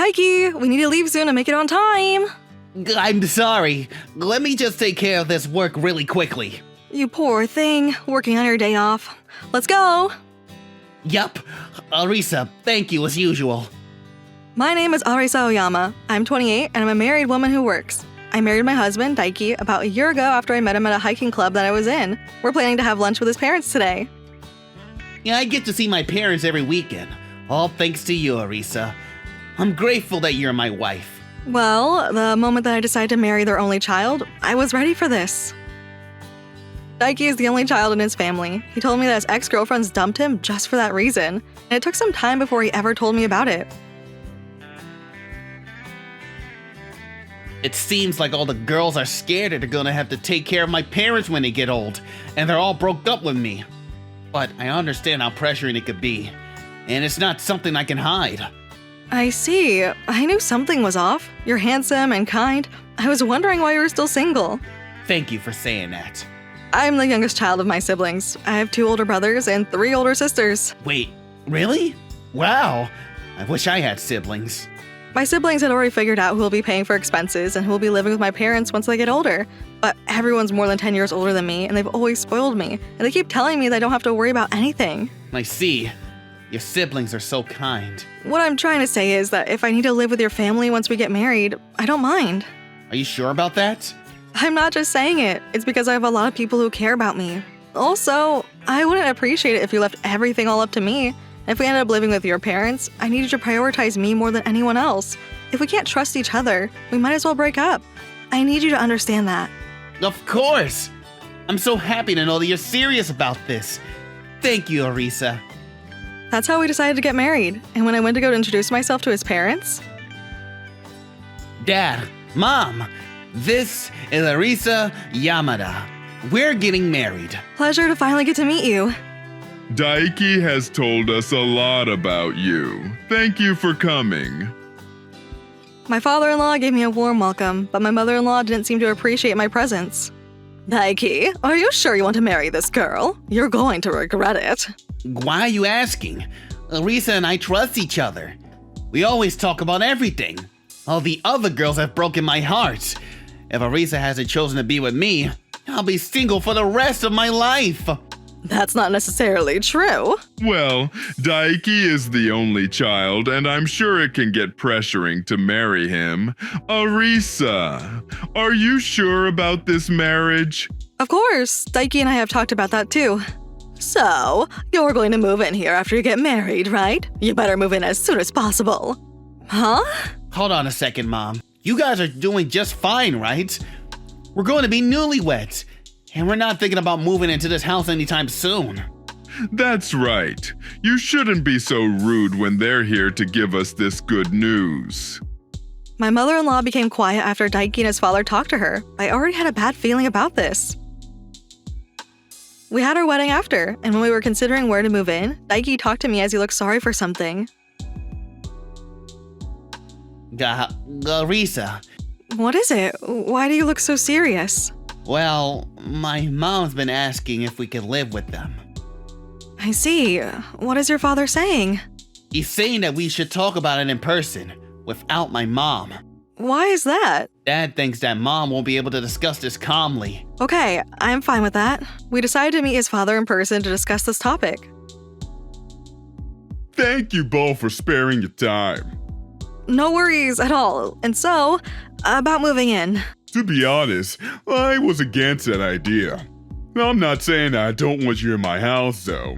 Diki, we need to leave soon and make it on time. I'm sorry. Let me just take care of this work really quickly. You poor thing, working on your day off. Let's go. Yup. Arisa, thank you as usual. My name is Arisa Oyama. I'm 28 and I'm a married woman who works. I married my husband, Diki, about a year ago after I met him at a hiking club that I was in. We're planning to have lunch with his parents today. Yeah, I get to see my parents every weekend. All thanks to you, Arisa. I'm grateful that you're my wife. Well, the moment that I decided to marry their only child, I was ready for this. Diki is the only child in his family. He told me that his ex-girlfriends dumped him just for that reason, and it took some time before he ever told me about it. It seems like all the girls are scared that they're gonna have to take care of my parents when they get old, and they're all broke up with me. But I understand how pressuring it could be, and it's not something I can hide. I see. I knew something was off. You're handsome and kind. I was wondering why you were still single. Thank you for saying that. I'm the youngest child of my siblings. I have 2 older brothers and 3 older sisters. Wait, really? Wow. I wish I had siblings. My siblings had already figured out who will be paying for expenses and who will be living with my parents once they get older. But everyone's more than 10 years older than me, and they've always spoiled me. And they keep telling me that I don't have to worry about anything. I see. Your siblings are so kind. What I'm trying to say is that if I need to live with your family once we get married, I don't mind. Are you sure about that? I'm not just saying it. It's because I have a lot of people who care about me. Also, I wouldn't appreciate it if you left everything all up to me. If we ended up living with your parents, I need you to prioritize me more than anyone else. If we can't trust each other, we might as well break up. I need you to understand that. Of course! I'm so happy to know that you're serious about this. Thank you, Arisa. That's how we decided to get married. And when I went to go to introduce myself to his parents, Dad, Mom, this is Arisa Yamada. We're getting married. pleasure to finally get to meet you. Diki has told us a lot about you. Thank you for coming. My father-in-law gave me a warm welcome, but my mother-in-law didn't seem to appreciate my presence. Diki, are you sure you want to marry this girl? You're going to regret it. Why are you asking? Arisa and I trust each other. We always talk about everything. All the other girls have broken my heart. If Arisa hasn't chosen to be with me, I'll be single for the rest of my life. That's not necessarily true. Well, Diki is the only child, and I'm sure it can get pressuring to marry him. Arisa, are you sure about this marriage? Of course, Diki and I have talked about that too. So, you're going to move in here after you get married, right? You better move in as soon as possible. Huh? Hold on a second, Mom. You guys are doing just fine, right? We're going to be newlyweds, and we're not thinking about moving into this house anytime soon. That's right. You shouldn't be so rude when they're here to give us this good news. My mother-in-law became quiet after Diki and his father talked to her. I already had a bad feeling about this. We had our wedding after, and when we were considering where to move in, Diki talked to me as he looked sorry for something. Arisa. What is it? Why do you look so serious? Well, my mom's been asking if we could live with them. I see. What is your father saying? He's saying that we should talk about it in person, without my mom. Why is that? Dad thinks that Mom won't be able to discuss this calmly. Okay, I'm fine with that. We decided to meet his father in person to discuss this topic. Thank you both for sparing your time. No worries at all. And so, about moving in. To be honest, I was against that idea. I'm not saying I don't want you in my house, though.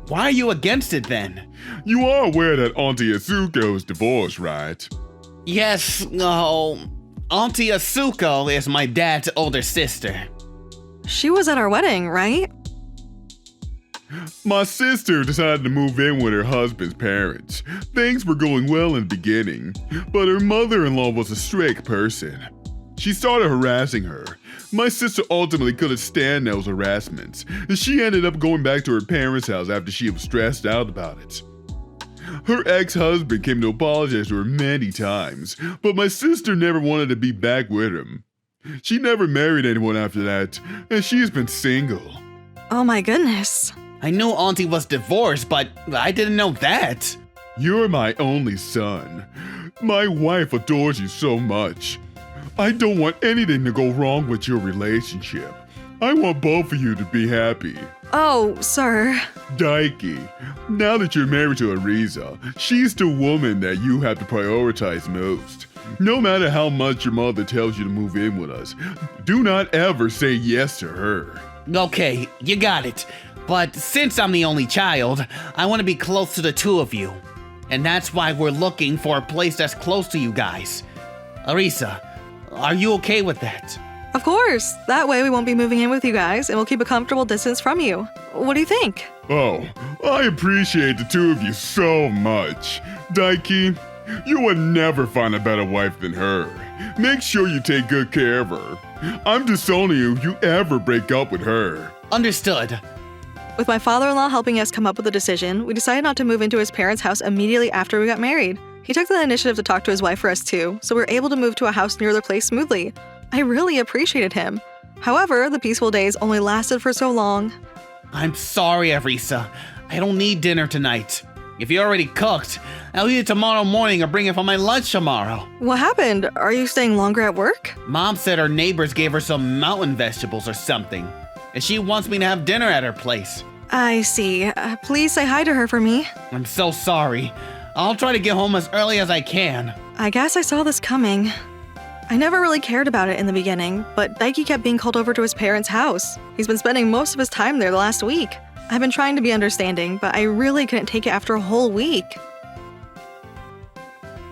Why are you against it then? You are aware that Auntie Asuko is divorced, right? Yes, Auntie Asuko is my dad's older sister. She was at our wedding, right? My sister decided to move in with her husband's parents. Things were going well in the beginning, but her mother-in-law was a strict person. She started harassing her. My sister ultimately couldn't stand those harassments, and she ended up going back to her parents' house after she was stressed out about it. Her ex-husband came to apologize to her many times, but my sister never wanted to be back with him. She never married anyone after that, and she's been single. Oh my goodness. I knew Auntie was divorced, but I didn't know that. You're my only son. My wife adores you so much. I don't want anything to go wrong with your relationship. I want both of you to be happy. Oh, sir. Diki, now that you're married to Ariza, she's the woman that you have to prioritize most. No matter how much your mother tells you to move in with us, do not ever say yes to her. Okay, you got it. But since I'm the only child, I want to be close to the two of you. And that's why we're looking for a place that's close to you guys. Arisa, are you okay with that? Of course. That way we won't be moving in with you guys and we'll keep a comfortable distance from you. What do you think? Oh, I appreciate the two of you so much. Diki, you would never find a better wife than her. Make sure you take good care of her. I'm disowning you if you ever break up with her. Understood. With my father-in-law helping us come up with a decision, we decided not to move into his parents' house immediately after we got married. He took the initiative to talk to his wife for us too, so we were able to move to a house near their place smoothly. I really appreciated him. However, the peaceful days only lasted for so long. I'm sorry, Arisa. I don't need dinner tonight. If you already cooked, I'll eat it tomorrow morning or bring it for my lunch tomorrow. What happened? Are you staying longer at work? Mom said her neighbors gave her some mountain vegetables or something, and she wants me to have dinner at her place. I see. Please say hi to her for me. I'm so sorry. I'll try to get home as early as I can. I guess I saw this coming. I never really cared about it in the beginning, but Diki kept being called over to his parents' house. He's been spending most of his time there the last week. I've been trying to be understanding, but I really couldn't take it after a whole week.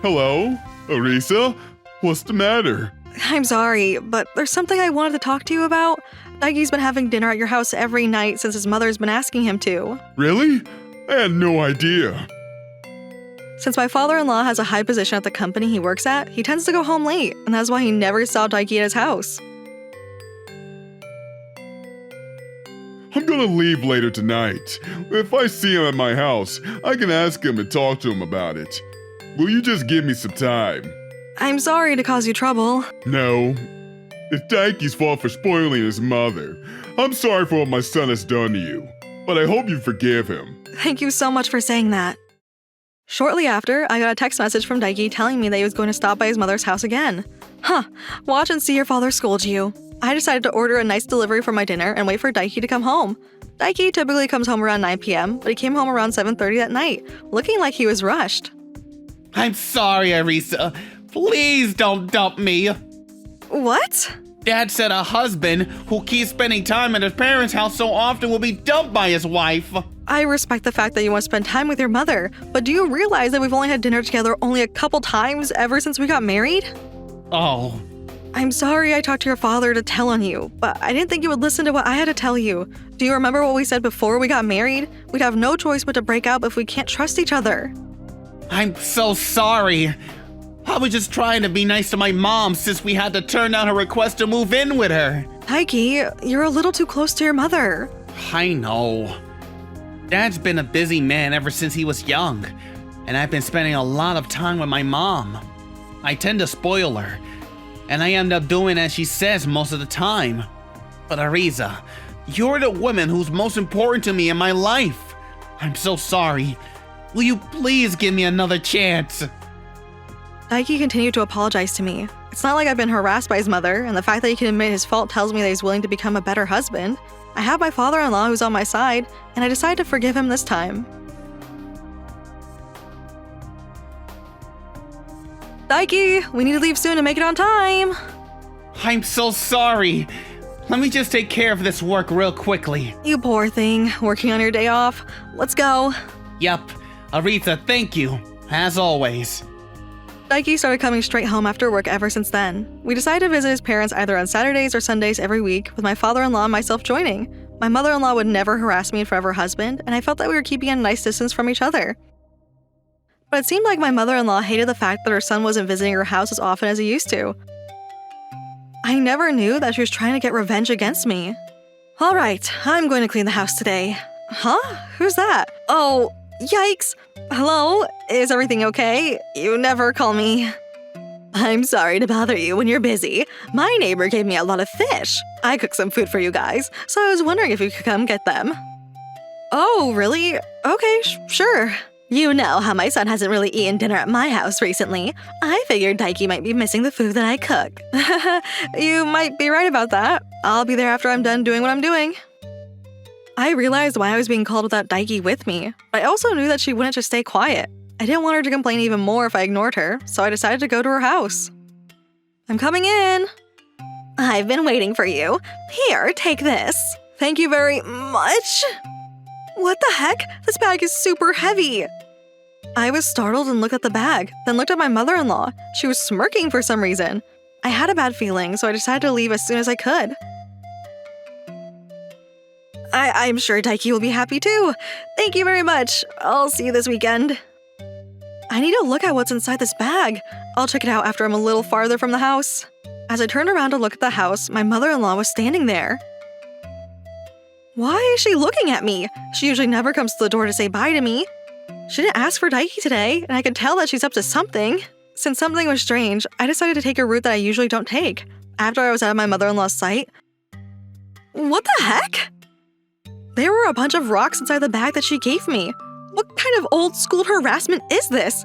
Hello, Arisa? What's the matter? I'm sorry, but there's something I wanted to talk to you about. Diki's been having dinner at your house every night since his mother's been asking him to. Really? I had no idea. Since my father-in-law has a high position at the company he works at, he tends to go home late, and that's why he never saw Diki at his house. I'm gonna leave later tonight. If I see him at my house, I can ask him and talk to him about it. Will you just give me some time? I'm sorry to cause you trouble. No. It's Diki's fault for spoiling his mother. I'm sorry for what my son has done to you, but I hope you forgive him. Thank you so much for saying that. Shortly after, I got a text message from Diki telling me that he was going to stop by his mother's house again. Huh, watch and see your father scold you. I decided to order a nice delivery for my dinner and wait for Diki to come home. Diki typically comes home around 9 p.m., but he came home around 7:30 at night, looking like he was rushed. I'm sorry, Arisa. Please don't dump me. What? Dad said a husband who keeps spending time at his parents' house so often will be dumped by his wife. I respect the fact that you want to spend time with your mother, but do you realize that we've only had dinner together only a couple times ever since we got married? Oh. I'm sorry I talked to your father to tell on you, but I didn't think you would listen to what I had to tell you. Do you remember what we said before we got married? We'd have no choice but to break up if we can't trust each other. I'm so sorry. I was just trying to be nice to my mom since we had to turn down her request to move in with her. Diki, you're a little too close to your mother. I know. Dad's been a busy man ever since he was young, and I've been spending a lot of time with my mom. I tend to spoil her, and I end up doing as she says most of the time. But Arisa, you're the woman who's most important to me in my life. I'm so sorry. Will you please give me another chance? Diki continued to apologize to me. It's not like I've been harassed by his mother, and the fact that he can admit his fault tells me that he's willing to become a better husband. I have my father-in-law who's on my side, and I decided to forgive him this time. Diki, we need to leave soon to make it on time. I'm so sorry. Let me just take care of this work real quickly. You poor thing, working on your day off. Let's go. Yup. Arisa, thank you. As always. Diki started coming straight home after work ever since then. We decided to visit his parents either on Saturdays or Sundays every week, with my father-in-law and myself joining. My mother-in-law would never harass me in front of her husband, and I felt that we were keeping a nice distance from each other. But it seemed like my mother-in-law hated the fact that her son wasn't visiting her house as often as he used to. I never knew that she was trying to get revenge against me. All right, I'm going to clean the house today. Huh? Who's that? Oh, yikes. Hello? Is everything okay? You never call me. I'm sorry to bother you when you're busy. My neighbor gave me a lot of fish. I cooked some food for you guys, so I was wondering if you could come get them. Oh, really? Okay, sure. You know how my son hasn't really eaten dinner at my house recently. I figured Diki might be missing the food that I cook. You might be right about that. I'll be there after I'm done doing what I'm doing. I realized why I was being called without Diki with me, but I also knew that she wouldn't just stay quiet. I didn't want her to complain even more if I ignored her, so I decided to go to her house. I'm coming in. I've been waiting for you. Here, take this. Thank you very much. What the heck? This bag is super heavy. I was startled and looked at the bag, then looked at my mother-in-law. She was smirking for some reason. I had a bad feeling, so I decided to leave as soon as I could. I'm sure Diki will be happy too. Thank you very much. I'll see you this weekend. I need to look at what's inside this bag. I'll check it out after I'm a little farther from the house. As I turned around to look at the house, my mother-in-law was standing there. Why is she looking at me? She usually never comes to the door to say bye to me. She didn't ask for Diki today, and I could tell that she's up to something. Since something was strange, I decided to take a route that I usually don't take. After I was out of my mother-in-law's sight, what the heck? There were a bunch of rocks inside the bag that she gave me. What kind of old-school harassment is this?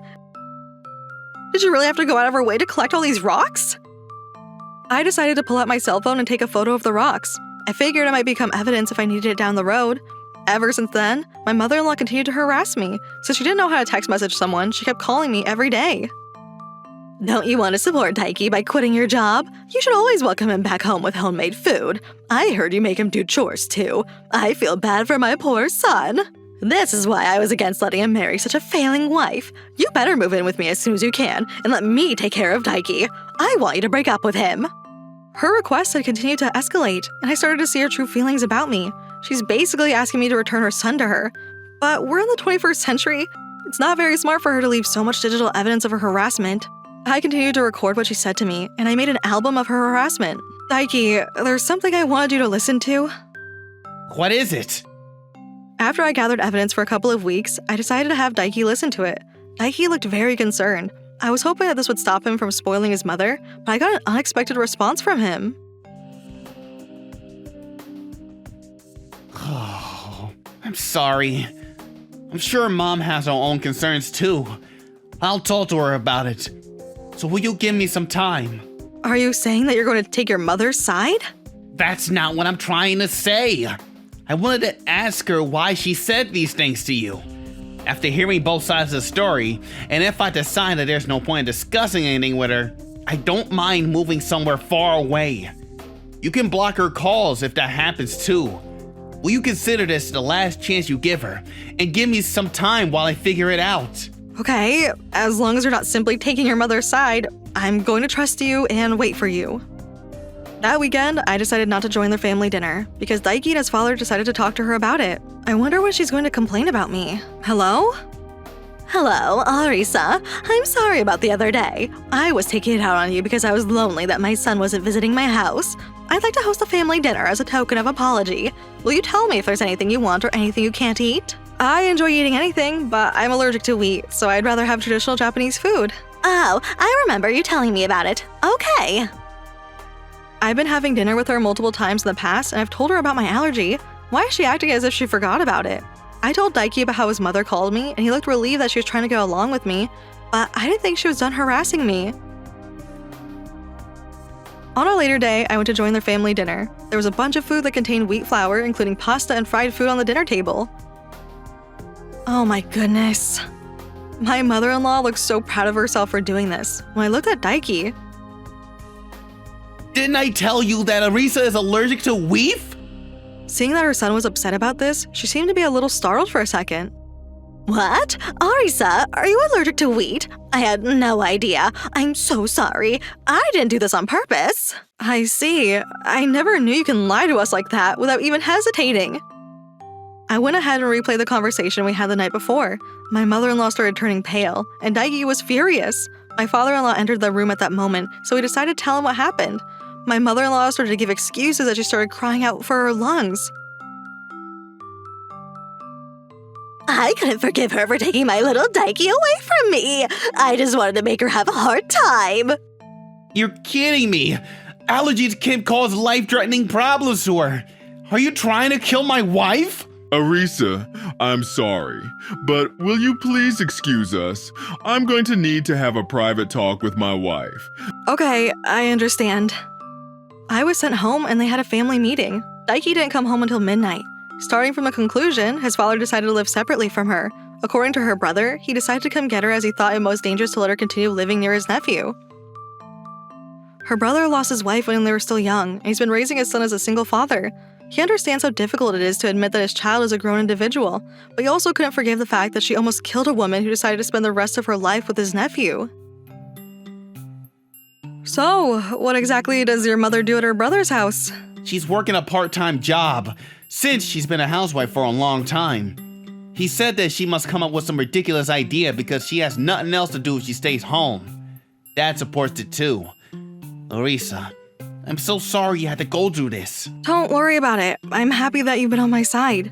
Did you really have to go out of her way to collect all these rocks? I decided to pull out my cell phone and take a photo of the rocks. I figured it might become evidence if I needed it down the road. Ever since then, my mother-in-law continued to harass me. Since she didn't know how to text message someone, she kept calling me every day. Don't you want to support Diki by quitting your job? You should always welcome him back home with homemade food. I heard you make him do chores too. I feel bad for my poor son. This is why I was against letting him marry such a failing wife. You better move in with me as soon as you can and let me take care of Diki. I want you to break up with him. Her requests had continued to escalate, and I started to see her true feelings about me. She's basically asking me to return her son to her. But we're in the 21st century. It's not very smart for her to leave so much digital evidence of her harassment. I continued to record what she said to me, and I made an album of her harassment. Diki, there's something I wanted you to listen to. What is it? After I gathered evidence for a couple of weeks, I decided to have Diki listen to it. Diki looked very concerned. I was hoping that this would stop him from spoiling his mother, but I got an unexpected response from him. Oh, I'm sorry. I'm sure Mom has her own concerns too. I'll talk to her about it. So will you give me some time? Are you saying that you're going to take your mother's side? That's not what I'm trying to say. I wanted to ask her why she said these things to you. After hearing both sides of the story, and if I decide that there's no point in discussing anything with her, I don't mind moving somewhere far away. You can block her calls if that happens too. Will you consider this the last chance you give her, and give me some time while I figure it out? Okay, as long as you're not simply taking your mother's side, I'm going to trust you and wait for you. That weekend, I decided not to join their family dinner because Diki and his father decided to talk to her about it. I wonder what she's going to complain about me. Hello? Hello, Arisa. I'm sorry about the other day. I was taking it out on you because I was lonely that my son wasn't visiting my house. I'd like to host a family dinner as a token of apology. Will you tell me if there's anything you want or anything you can't eat? I enjoy eating anything, but I'm allergic to wheat, so I'd rather have traditional Japanese food. Oh, I remember you telling me about it. Okay. I've been having dinner with her multiple times in the past, and I've told her about my allergy. Why is she acting as if she forgot about it? I told Diki about how his mother called me, and he looked relieved that she was trying to go along with me, but I didn't think she was done harassing me. On a later day, I went to join their family dinner. There was a bunch of food that contained wheat flour, including pasta and fried food on the dinner table. Oh my goodness. My mother-in-law looked so proud of herself for doing this. When I looked at Diki, Didn't I tell you that Arisa is allergic to wheat? seeing that her son was upset about this, she seemed to be a little startled for a second. What? Arisa, are you allergic to wheat? I had no idea. I'm so sorry. I didn't do this on purpose. I see. I never knew you can lie to us like that without even hesitating. I went ahead and replayed the conversation we had the night before. My mother-in-law started turning pale, and Diki was furious. My father-in-law entered the room at that moment, so we decided to tell him what happened. My mother-in-law started to give excuses as she started crying out for her lungs. I couldn't forgive her for taking my little Diki away from me. I just wanted to make her have a hard time. You're kidding me. Allergies can cause life-threatening problems to her. Are you trying to kill my wife? Arisa, I'm sorry, but will you please excuse us? I'm going to need to have a private talk with my wife. Okay, I understand. I was sent home and they had a family meeting. Diki didn't come home until midnight. Starting from the conclusion, his father decided to live separately from her. According to her brother, he decided to come get her as he thought it most dangerous to let her continue living near his nephew. Her brother lost his wife when they were still young, and he's been raising his son as a single father. He understands how difficult it is to admit that his child is a grown individual, but he also couldn't forgive the fact that she almost killed a woman who decided to spend the rest of her life with his nephew. So, what exactly does your mother do at her brother's house? She's working a part-time job, since she's been a housewife for a long time. He said that she must come up with some ridiculous idea because she has nothing else to do if she stays home. Dad supports it too. Arisa, I'm so sorry you had to go through this. Don't worry about it. I'm happy that you've been on my side.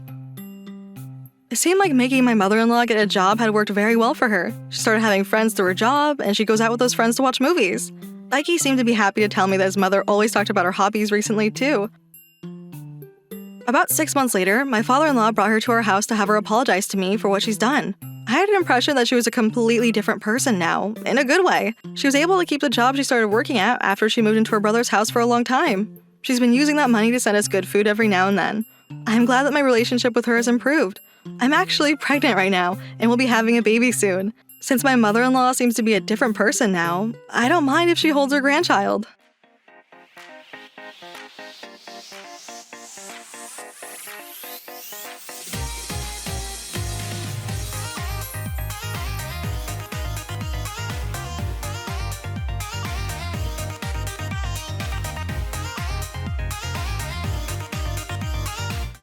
It seemed like making my mother-in-law get a job had worked very well for her. She started having friends through her job, and she goes out with those friends to watch movies. Diki seemed to be happy to tell me that his mother always talked about her hobbies recently, too. About 6 months later, my father-in-law brought her to our house to have her apologize to me for what she's done. I had an impression that she was a completely different person now, in a good way. She was able to keep the job she started working at after she moved into her brother's house for a long time. She's been using that money to send us good food every now and then. I'm glad that my relationship with her has improved. I'm actually pregnant right now, and we'll be having a baby soon. Since my mother-in-law seems to be a different person now, I don't mind if she holds her grandchild.